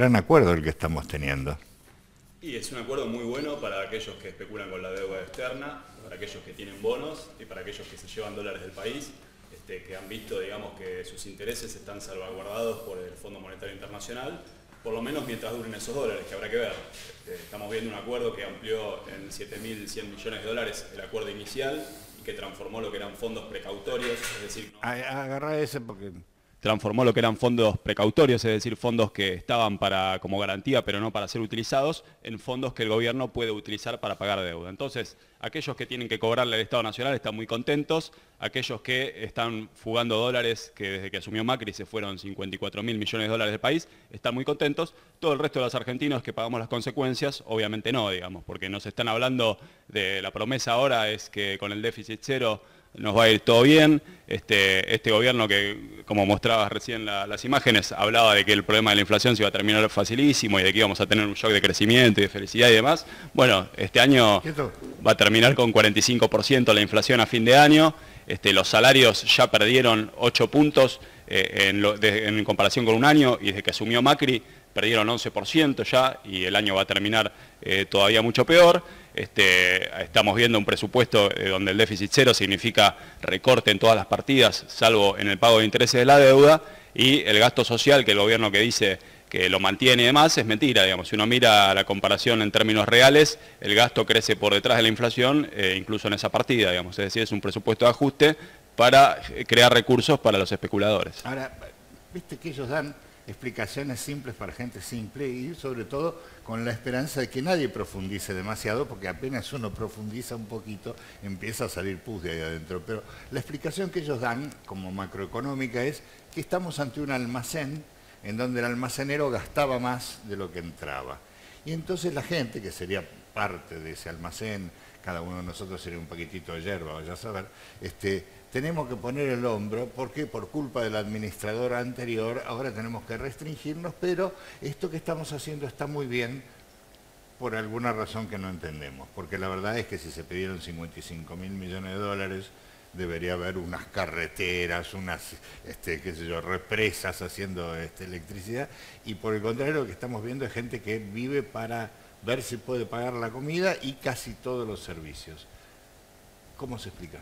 Gran acuerdo el que estamos teniendo. Y es un acuerdo muy bueno para aquellos que especulan con la deuda externa, para aquellos que tienen bonos y para aquellos que se llevan dólares del país, que han visto, digamos, que sus intereses están salvaguardados por el Fondo Monetario Internacional, por lo menos mientras duren esos dólares, que habrá que ver. Estamos viendo un acuerdo que amplió en 7.100 millones de dólares el acuerdo inicial y que transformó lo que eran fondos precautorios, es decir, no... Agarra ese porque... Transformó lo que eran fondos precautorios, es decir, fondos que estaban como garantía pero no para ser utilizados, en fondos que el gobierno puede utilizar para pagar deuda. Entonces, aquellos que tienen que cobrarle al Estado Nacional están muy contentos, aquellos que están fugando dólares, que desde que asumió Macri se fueron 54.000 millones de dólares del país, están muy contentos. Todo el resto de los argentinos que pagamos las consecuencias, obviamente no, digamos, porque nos están hablando de la promesa ahora es que con el déficit cero nos va a ir todo bien. Este gobierno que, como mostrabas recién las imágenes, hablaba de que el problema de la inflación se iba a terminar facilísimo y de que íbamos a tener un shock de crecimiento y de felicidad y demás. Bueno, este año va a terminar con 45% la inflación a fin de año. Los salarios ya perdieron 8 puntos en comparación con un año, y desde que asumió Macri perdieron 11% ya, y el año va a terminar todavía mucho peor. Estamos viendo un presupuesto donde el déficit cero significa recorte en todas las partidas, salvo en el pago de intereses de la deuda, y el gasto social, que el gobierno que dice que lo mantiene y demás, es mentira, digamos. Si uno mira la comparación en términos reales, el gasto crece por detrás de la inflación, incluso en esa partida, digamos. Es decir, es un presupuesto de ajuste para crear recursos para los especuladores. Ahora, viste que ellos dan explicaciones simples para gente simple y sobre todo con la esperanza de que nadie profundice demasiado, porque apenas uno profundiza un poquito empieza a salir pus de ahí adentro. Pero la explicación que ellos dan como macroeconómica es que estamos ante un almacén en donde el almacenero gastaba más de lo que entraba. Y entonces la gente, que sería parte de ese almacén, cada uno de nosotros sería un paquetito de hierba, vaya a saber, tenemos que poner el hombro, porque por culpa del administrador anterior ahora tenemos que restringirnos, pero esto que estamos haciendo está muy bien por alguna razón que no entendemos, porque la verdad es que si se pidieron 55.000 millones de dólares, debería haber unas carreteras, unas qué sé yo, represas haciendo electricidad, y por el contrario lo que estamos viendo es gente que vive para ver si puede pagar la comida y casi todos los servicios. ¿Cómo se explica?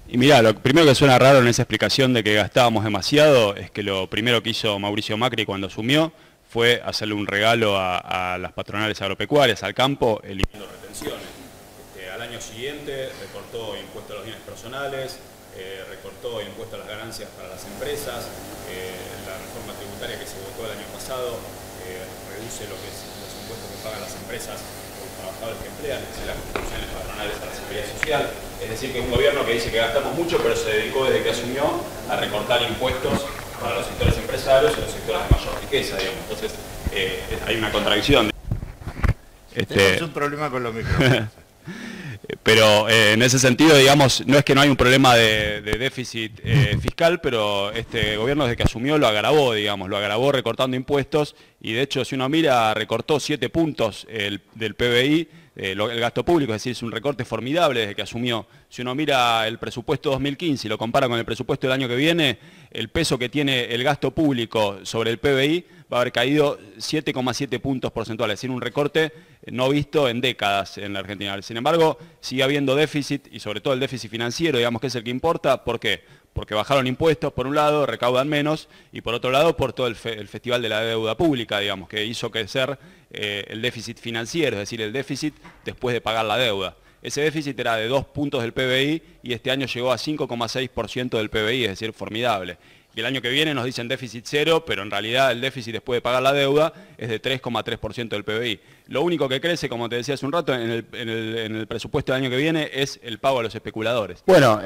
Y mirá, lo primero que suena raro en esa explicación de que gastábamos demasiado es que lo primero que hizo Mauricio Macri cuando asumió fue hacerle un regalo a las patronales agropecuarias, al campo, eliminando retenciones. Al año siguiente recortó impuestos a los bienes personales, recortó impuestos a las ganancias para las empresas, la reforma tributaria que se votó el año pasado reduce lo que es los impuestos que pagan las empresas por los trabajadores que emplean, es decir, las contribuciones patronales a la seguridad social. Es decir, que es un gobierno que dice que gastamos mucho, pero se dedicó desde que asumió a recortar impuestos para los sectores empresarios y los sectores de mayor riqueza, digamos. Entonces, hay una contradicción. Tenemos un problema con los micrófonos. Pero en ese sentido, digamos, no es que no hay un problema de déficit fiscal, pero este gobierno desde que asumió lo agravó, digamos, lo agravó recortando impuestos, y de hecho si uno mira, recortó 7 puntos del PBI, el gasto público, es decir, es un recorte formidable desde que asumió. Si uno mira el presupuesto 2015 y lo compara con el presupuesto del año que viene, el peso que tiene el gasto público sobre el PBI va a haber caído 7,7 puntos porcentuales, es decir, un recorte no visto en décadas en la Argentina. Sin embargo, sigue habiendo déficit, y sobre todo el déficit financiero, digamos, que es el que importa. ¿Por qué? Porque bajaron impuestos, por un lado, recaudan menos, y por otro lado, por todo el festival de la deuda pública, digamos, que hizo crecer el déficit financiero, es decir, el déficit después de pagar la deuda. Ese déficit era de 2 puntos del PBI y este año llegó a 5,6% del PBI, es decir, formidable. Y el año que viene nos dicen déficit cero, pero en realidad el déficit después de pagar la deuda es de 3,3% del PBI. Lo único que crece, como te decía hace un rato, en el presupuesto del año que viene es el pago a los especuladores. Bueno,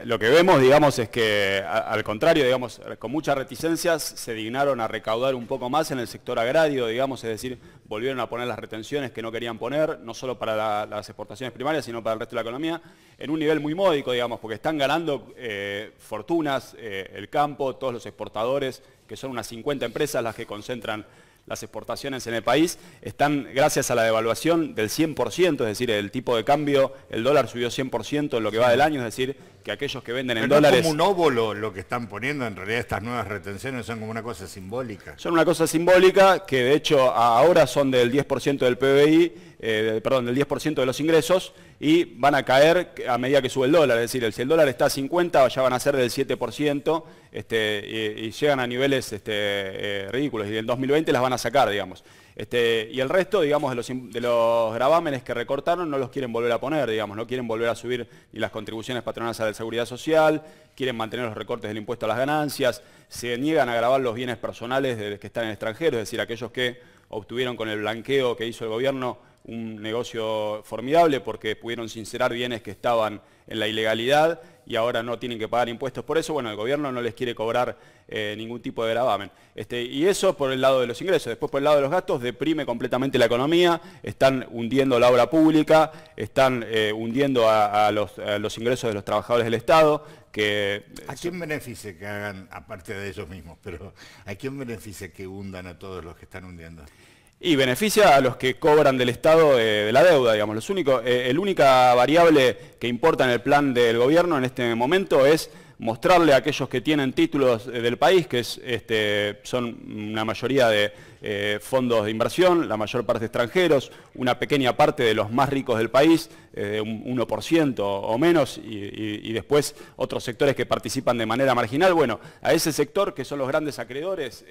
lo que vemos, digamos, es que al contrario, digamos, con muchas reticencias se dignaron a recaudar un poco más en el sector agrario, digamos, es decir, volvieron a poner las retenciones que no querían poner, no solo para las exportaciones primarias, sino para el resto de la economía, en un nivel muy módico, digamos, porque están ganando fortunas el campo, todos los exportadores, que son unas 50 empresas las que concentran las exportaciones en el país están gracias a la devaluación del 100%, es decir, el tipo de cambio, el dólar subió 100% en lo que va del año, es decir, que aquellos que venden en dólares... Es como un óvulo lo que están poniendo, en realidad estas nuevas retenciones son como una cosa simbólica. Son una cosa simbólica que de hecho ahora son del 10% del PBI, perdón, del 10% de los ingresos, y van a caer a medida que sube el dólar, es decir, si el dólar está a 50 ya van a ser del 7%, y llegan a niveles ridículos, y en 2020 las van a sacar, digamos. Y el resto, digamos, de los gravámenes que recortaron no los quieren volver a poner, digamos, no quieren volver a subir ni las contribuciones patronales a la seguridad social, quieren mantener los recortes del impuesto a las ganancias, se niegan a gravar los bienes personales de los que están en el extranjero, es decir, aquellos que obtuvieron con el blanqueo que hizo el gobierno un negocio formidable porque pudieron sincerar bienes que estaban en la ilegalidad y ahora no tienen que pagar impuestos por eso. Bueno, el gobierno no les quiere cobrar ningún tipo de gravamen. Y eso por el lado de los ingresos. Después por el lado de los gastos deprime completamente la economía, están hundiendo la obra pública, están hundiendo a los ingresos de los trabajadores del Estado. ¿A quién beneficia que hagan, aparte de ellos mismos, pero a quién beneficia que hundan a todos los que están hundiendo? Y beneficia a los que cobran del Estado de la deuda, digamos. La única variable que importa en el plan del gobierno en este momento es mostrarle a aquellos que tienen títulos del país, que son una mayoría de fondos de inversión, la mayor parte extranjeros, una pequeña parte de los más ricos del país, un 1% o menos, y después otros sectores que participan de manera marginal. Bueno, a ese sector que son los grandes acreedores,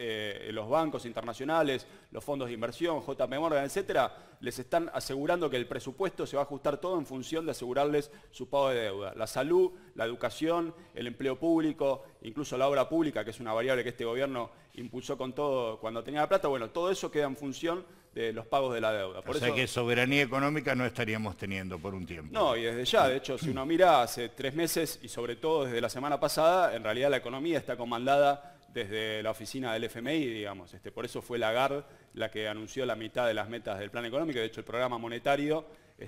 los bancos internacionales, los fondos de inversión, JP Morgan, etcétera, les están asegurando que el presupuesto se va a ajustar todo en función de asegurarles su pago de deuda. La salud, la educación, el empleo público, incluso la obra pública, que es una variable que este gobierno impulsó con todo cuando tenía la plata. Bueno, todo eso queda en función de los pagos de la deuda. O sea que soberanía económica no estaríamos teniendo por un tiempo. No, y desde ya, de hecho, si uno mira hace 3 meses y sobre todo desde la semana pasada, en realidad la economía está comandada desde la oficina del FMI, digamos. Por eso fue Lagarde la que anunció la mitad de las metas del plan económico. De hecho, el programa monetario,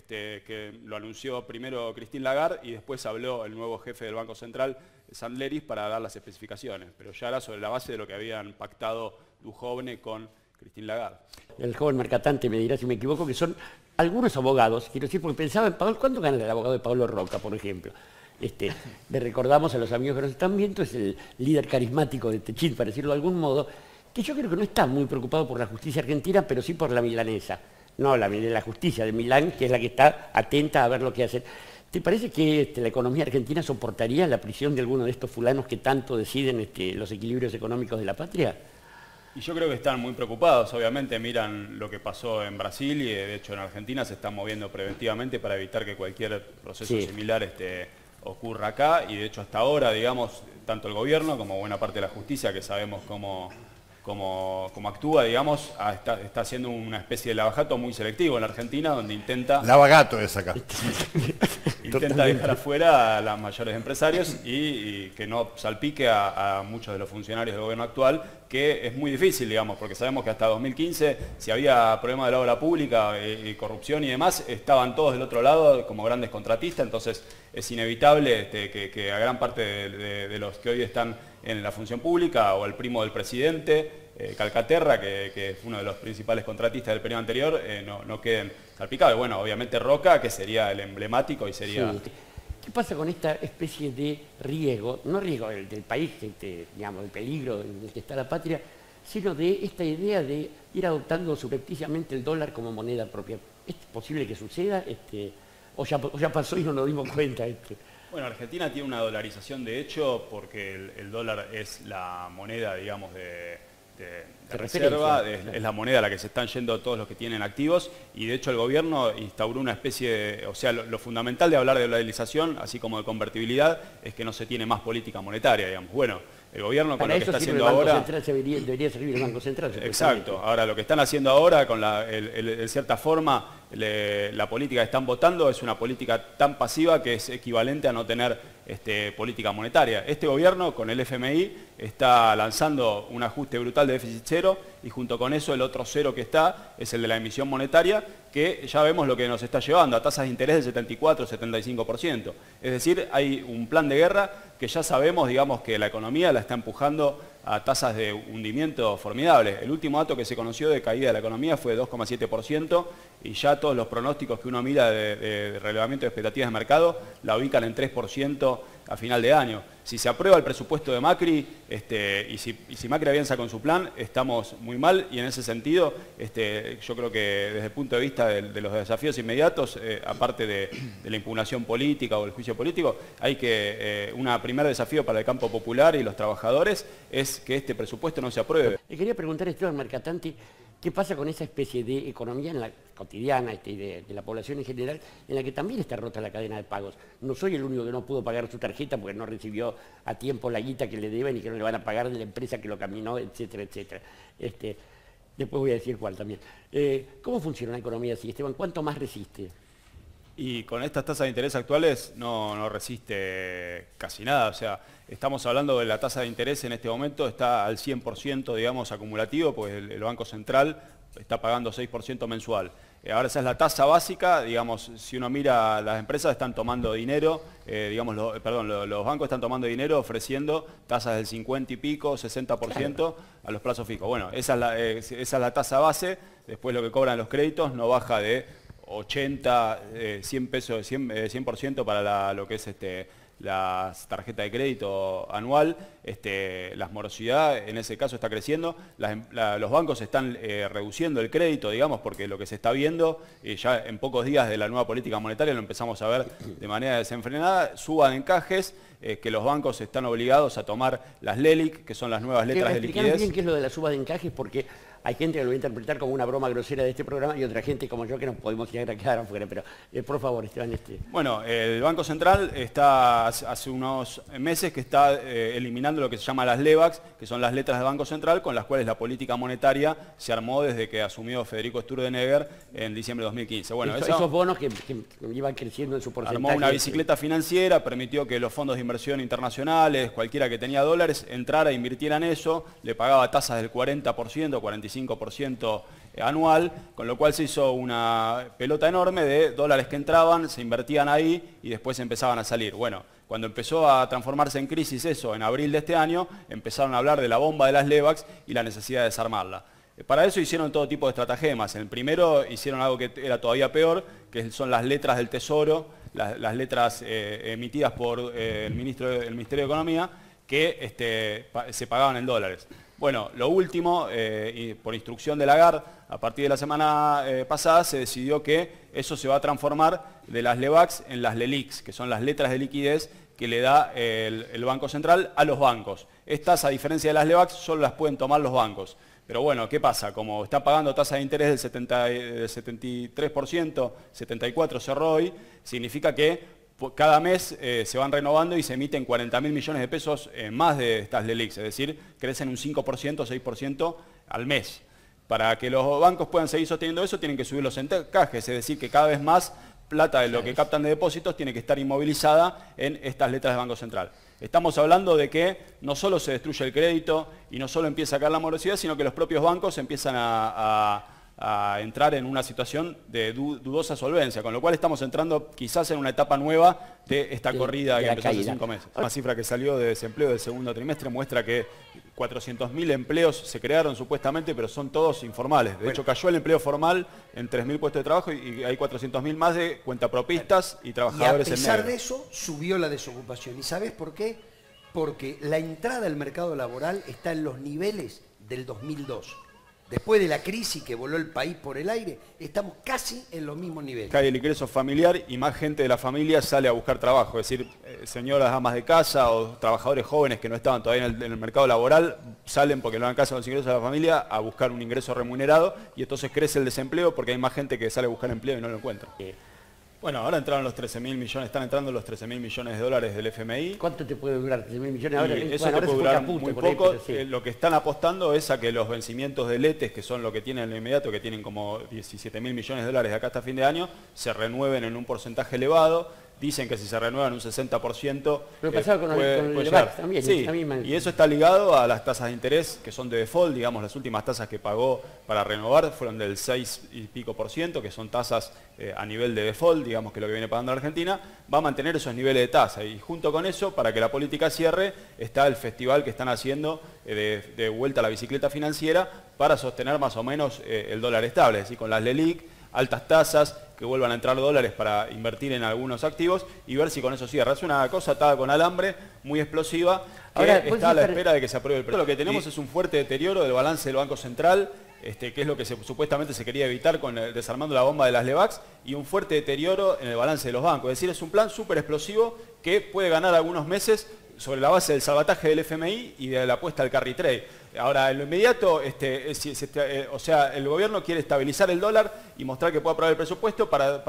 que lo anunció primero Christine Lagarde y después habló el nuevo jefe del Banco Central, Sandleris, para dar las especificaciones. Pero ya era sobre la base de lo que habían pactado Duhovne con Christine Lagarde. El joven mercatante me dirá si me equivoco, que son algunos abogados, quiero decir, porque pensaba en Pablo, ¿cuánto gana el abogado de Pablo Roca, por ejemplo? Le recordamos a los amigos que nos están viendo, es el líder carismático de Techint, para decirlo de algún modo, que yo creo que no está muy preocupado por la justicia argentina, pero sí por la milanesa. No, la justicia de Milán, que es la que está atenta a ver lo que hacen. ¿Te parece que la economía argentina soportaría la prisión de alguno de estos fulanos que tanto deciden los equilibrios económicos de la patria? Y yo creo que están muy preocupados, obviamente miran lo que pasó en Brasil y de hecho en Argentina se están moviendo preventivamente para evitar que cualquier proceso similar ocurra acá, y de hecho hasta ahora, digamos, tanto el gobierno como buena parte de la justicia, que sabemos cómo actúa, digamos, está haciendo una especie de lavajato muy selectivo en la Argentina, donde intenta... Lavagato es acá. Intenta dejar afuera a los mayores empresarios y que no salpique a muchos de los funcionarios del gobierno actual, que es muy difícil, digamos, porque sabemos que hasta 2015, si había problemas de la obra pública, corrupción y demás, estaban todos del otro lado como grandes contratistas, entonces es inevitable que a gran parte de los que hoy están en la función pública, o el primo del presidente, Calcaterra, que es uno de los principales contratistas del periodo anterior, no queden salpicados. Bueno, obviamente Roca, que sería el emblemático y sería... Sí. ¿Qué pasa con esta especie de riesgo, no riesgo del país, digamos, el peligro en el que está la patria, sino de esta idea de ir adoptando subrepticiamente el dólar como moneda propia? ¿Es posible que suceda? ¿O ya pasó y no nos dimos cuenta? Bueno, Argentina tiene una dolarización de hecho porque el dólar es la moneda, digamos, de reserva, es la moneda a la que se están yendo todos los que tienen activos, y de hecho el gobierno instauró una especie de... O sea, lo fundamental de hablar de dolarización, así como de convertibilidad, es que no se tiene más política monetaria, digamos. Bueno, el gobierno con lo que está haciendo ahora... Debería servir el Banco Central. Exacto. Ahora, lo que están haciendo ahora, con de cierta forma, la política que están votando es una política tan pasiva que es equivalente a no tener política monetaria. Este gobierno, con el FMI, está lanzando un ajuste brutal de déficit cero, y junto con eso el otro cero que está es el de la emisión monetaria, que ya vemos lo que nos está llevando a tasas de interés del 74-75%. Es decir, hay un plan de guerra que ya sabemos, digamos, que la economía la está empujando a tasas de hundimiento formidables. El último dato que se conoció de caída de la economía fue de 2,7% y ya todos los pronósticos que uno mira de relevamiento de expectativas de mercado la ubican en 3% a final de año. Si se aprueba el presupuesto de Macri y si Macri avanza con su plan, estamos muy mal y en ese sentido yo creo que desde el punto de vista de los desafíos inmediatos, aparte de la impugnación política o el juicio político, hay que un primer desafío para el campo popular y los trabajadores es que este presupuesto no se apruebe. Le quería preguntar a Esteban Mercatanti, ¿qué pasa con esa especie de economía en la cotidiana de la población en general, en la que también está rota la cadena de pagos? No soy el único que no pudo pagar su tarjeta porque no recibió a tiempo la guita que le deben y que no le van a pagar de la empresa que lo caminó, etcétera, etcétera. Después voy a decir cuál también. ¿Cómo funciona una economía así, Esteban? ¿Cuánto más resiste? Y con estas tasas de interés actuales no resiste casi nada. O sea, estamos hablando de la tasa de interés en este momento, está al 100%, digamos, acumulativo, pues el Banco Central está pagando 6% mensual. Ahora esa es la tasa básica, digamos, si uno mira, las empresas están tomando dinero, los bancos están tomando dinero ofreciendo tasas del 50 y pico, 60% a los plazos fijos. Bueno, esa es la tasa base, después lo que cobran los créditos no baja de 80, 100 pesos, 100% para lo que es la tarjeta de crédito anual. La morosidad en ese caso está creciendo, los bancos están reduciendo el crédito, digamos, porque lo que se está viendo, ya en pocos días de la nueva política monetaria lo empezamos a ver de manera desenfrenada, suban encajes, que los bancos están obligados a tomar las LELIQ, que son las nuevas letras de liquidez. Bien qué es lo de la suba de encajes, porque hay gente que lo va a interpretar como una broma grosera de este programa y otra gente como yo que nos podemos llegar a quedar afuera. Pero, por favor, Esteban. Bueno, el Banco Central está hace unos meses que está eliminando lo que se llama las LEBACs, que son las letras del Banco Central, con las cuales la política monetaria se armó desde que asumió Federico Sturzenegger en diciembre de 2015. Bueno, esos bonos que iban creciendo en su porcentaje. Armó una bicicleta financiera, permitió que los fondos de inversión internacionales, cualquiera que tenía dólares, entrara e invirtiera en eso, le pagaba tasas del 40%, 45% anual, con lo cual se hizo una pelota enorme de dólares que entraban, se invertían ahí y después empezaban a salir. Bueno, cuando empezó a transformarse en crisis eso, en abril de este año, empezaron a hablar de la bomba de las LEBACs y la necesidad de desarmarla. Para eso hicieron todo tipo de estratagemas. En el primero hicieron algo que era todavía peor, que son las letras del Tesoro, las letras emitidas por el Ministerio de Economía, que se pagaban en dólares. Bueno, lo último, por instrucción de Lagarde, a partir de la semana pasada se decidió que eso se va a transformar de las LEBACs en las LELIQs, que son las letras de liquidez que le da el Banco Central a los bancos. Estas, a diferencia de las LEBACs, solo las pueden tomar los bancos. Pero bueno, ¿qué pasa? Como están pagando tasa de interés del 73%, 74% cerró hoy, significa que cada mes se van renovando y se emiten 40.000 millones de pesos más de estas LELIQs, es decir, crecen un 5%, 6% al mes. Para que los bancos puedan seguir sosteniendo eso, tienen que subir los encajes, es decir, que cada vez más plata de lo que captan de depósitos tiene que estar inmovilizada en estas letras del Banco Central. Estamos hablando de que no solo se destruye el crédito y no solo empieza a caer la morosidad, sino que los propios bancos empiezan a entrar en una situación de dudosa solvencia, con lo cual estamos entrando quizás en una etapa nueva de esta corrida que empezó hace 5 meses. La cifra que salió de desempleo del segundo trimestre muestra que 400.000 empleos se crearon supuestamente, pero son todos informales. De hecho, cayó el empleo formal en 3.000 puestos de trabajo y hay 400.000 más de cuentapropistas y trabajadores en negro. Y a pesar de eso, subió la desocupación. ¿Y sabes por qué? Porque la entrada al mercado laboral está en los niveles del 2002. Después de la crisis que voló el país por el aire, estamos casi en los mismos niveles. Cae el ingreso familiar y más gente de la familia sale a buscar trabajo. Es decir, señoras amas de casa o trabajadores jóvenes que no estaban todavía en el mercado laboral, salen porque no dan caso a los ingresos de la familia a buscar un ingreso remunerado y entonces crece el desempleo porque hay más gente que sale a buscar empleo y no lo encuentra. Bueno, ahora entraron los 13.000 millones, están entrando los 13.000 millones de dólares del FMI. ¿Cuánto te puede durar 13.000 millones? Ahora, eso te puede durar muy poco. Lo que están apostando es a que los vencimientos de letes, que son lo que tienen en lo inmediato, que tienen como 17.000 millones de dólares de acá hasta fin de año, se renueven en un porcentaje elevado. dicen que si se renuevan un 60%... Lo pasaba con el llegar. también. Sí, y eso está ligado a las tasas de interés que son de default, digamos, las últimas tasas que pagó para renovar fueron del 6 y pico %, que son tasas a nivel de default, digamos que lo que viene pagando la Argentina, va a mantener esos niveles de tasa. Y junto con eso, para que la política cierre, está el festival que están haciendo de vuelta a la bicicleta financiera para sostener más o menos el dólar estable, es decir, con las LELIQ, altas tasas, que vuelvan a entrar dólares para invertir en algunos activos y ver si con eso cierra. Es una cosa atada con alambre, muy explosiva, que ahora, está a la espera de que se apruebe el presupuesto. Lo que tenemos es un fuerte deterioro del balance del Banco Central, que es lo que supuestamente se quería evitar con desarmando la bomba de las LEVAX, y un fuerte deterioro en el balance de los bancos. Es decir, es un plan súper explosivo que puede ganar algunos meses sobre la base del salvataje del FMI y de la apuesta al carry trade. Ahora, en lo inmediato, o sea, el gobierno quiere estabilizar el dólar y mostrar que puede aprobar el presupuesto para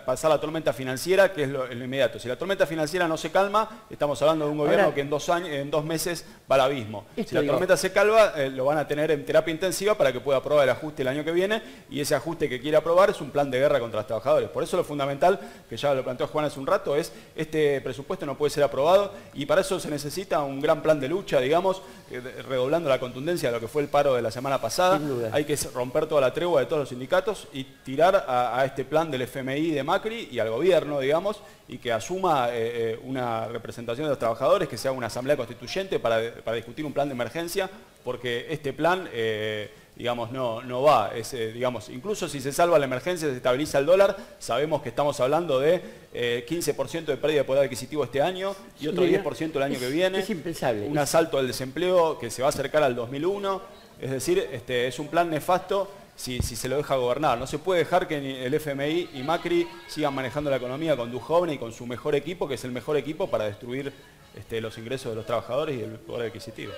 pasar la tormenta financiera, que es lo inmediato. Si la tormenta financiera no se calma, estamos hablando de un gobierno ahora, que en 2 meses va al abismo. Si la tormenta se calma, lo van a tener en terapia intensiva para que pueda aprobar el ajuste el año que viene, y ese ajuste que quiere aprobar es un plan de guerra contra los trabajadores. Por eso lo fundamental, que ya lo planteó Juan hace un rato, es este presupuesto no puede ser aprobado, y para eso se necesita un gran plan de lucha, digamos, redoblando la contundencia de lo que fue el paro de la semana pasada. Hay que romper toda la tregua de todos los sindicatos y tirar a este plan del FMI de Macri y al gobierno, digamos, y que asuma una representación de los trabajadores, que se haga una asamblea constituyente para discutir un plan de emergencia, porque este plan digamos, no va. Digamos, incluso si se salva la emergencia, se estabiliza el dólar, sabemos que estamos hablando de 15% de pérdida de poder adquisitivo este año y otro 10% el año que viene. Es impensable. Un asalto al desempleo que se va a acercar al 2001. Es decir, es un plan nefasto si se lo deja gobernar. No se puede dejar que el FMI y Macri sigan manejando la economía con Duhovne y con su mejor equipo, que es el mejor equipo para destruir los ingresos de los trabajadores y el poder adquisitivo.